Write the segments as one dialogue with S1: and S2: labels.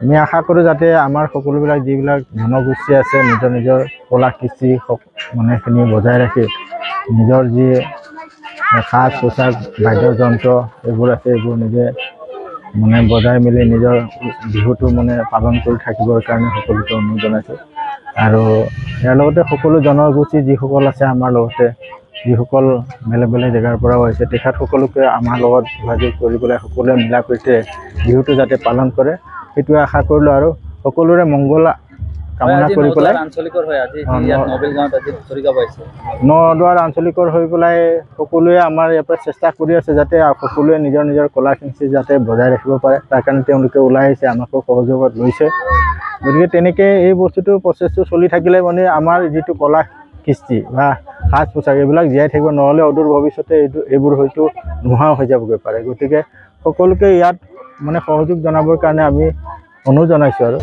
S1: আমি আশা কৰোঁ যাতে আমাৰ সকলোবিলাক যিবিলাক জনগোষ্ঠী আছে নিজৰ নিজৰ কলা কৃষ্টি মানে খিনি বজাই ৰাখি নিজৰ যি সাজ পোছাক বাদ্যযন্ত্ৰ এইবোৰ আছে এইবোৰ নিজে মানে বজাই মেলি নিজৰ বিহুটো মানে পালন কৰি থাকিবৰ কাৰণে সকলোকে অনুৰোধ জনাইছোঁ আৰু ইয়াৰ লগতে সকলো জনগোষ্ঠী যিসকল আছে আমাৰ লগতে যিসকল বেলেগ বেলেগ জেগাৰ পৰাও আহিছে তেখেতসকলকে আমাৰ লগত যোগাযোগ কৰি পেলাই সকলোৱে মিলা প্ৰীতিৰে বিহুটো যাতে পালন কৰে সেইটোৱে আশা কৰিলোঁ আৰু সকলোৰে মংগল কামনা কৰি পেলাই নদুৱাৰ আঞ্চলিকৰ হৈ পেলাই সকলোৱে আমাৰ ইয়াৰ পৰা চেষ্টা কৰি আছে যাতে সকলোৱে নিজৰ নিজৰ কলা কৃষ্টি যাতে বজাই ৰাখিব পাৰে তাৰ কাৰণে তেওঁলোকে ওলাই আহিছে আমাকো সহযোগত লৈছে গতিকে তেনেকৈ এই বস্তুটো প্ৰচেছটো চলি থাকিলে মানে আমাৰ যিটো কলা কৃষ্টি বা সাজ পোছাক এইবিলাক জীয়াই থাকিব নহ'লে অদূৰ ভৱিষ্যতে এইবোৰ হয়তো নোহোৱা হৈ যাবগৈ পাৰে গতিকে সকলোকে ইয়াত মানে সহযোগ জনাবৰ কাৰণে আমি অনুৰোধ জনাইছোঁ আৰু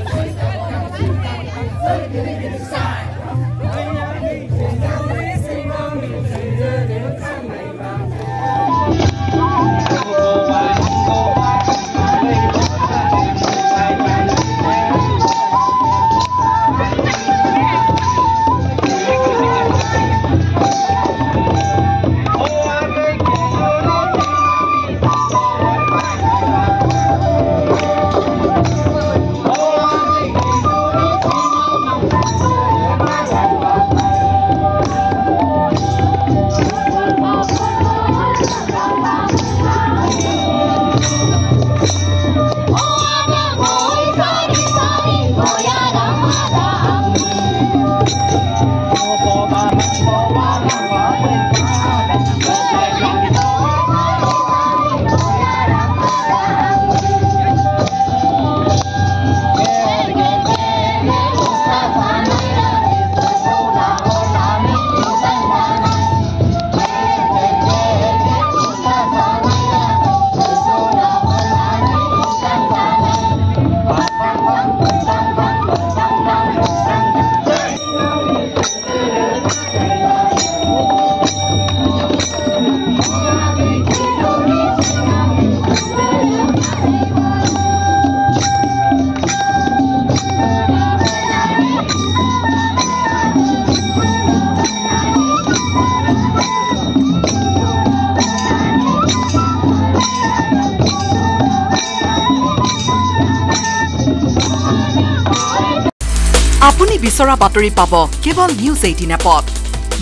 S2: আপুনি বিচৰা বাতৰি পাব কেৱল নিউজ 18 এপত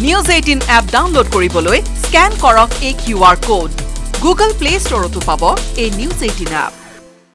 S2: নিউজ 18 এপ ডাউনলোড কৰিবলৈ স্ক্যান কৰক এই QR কোড গুগল প্লে ষ্টৰতো পাব এই নিউজ 18 এপ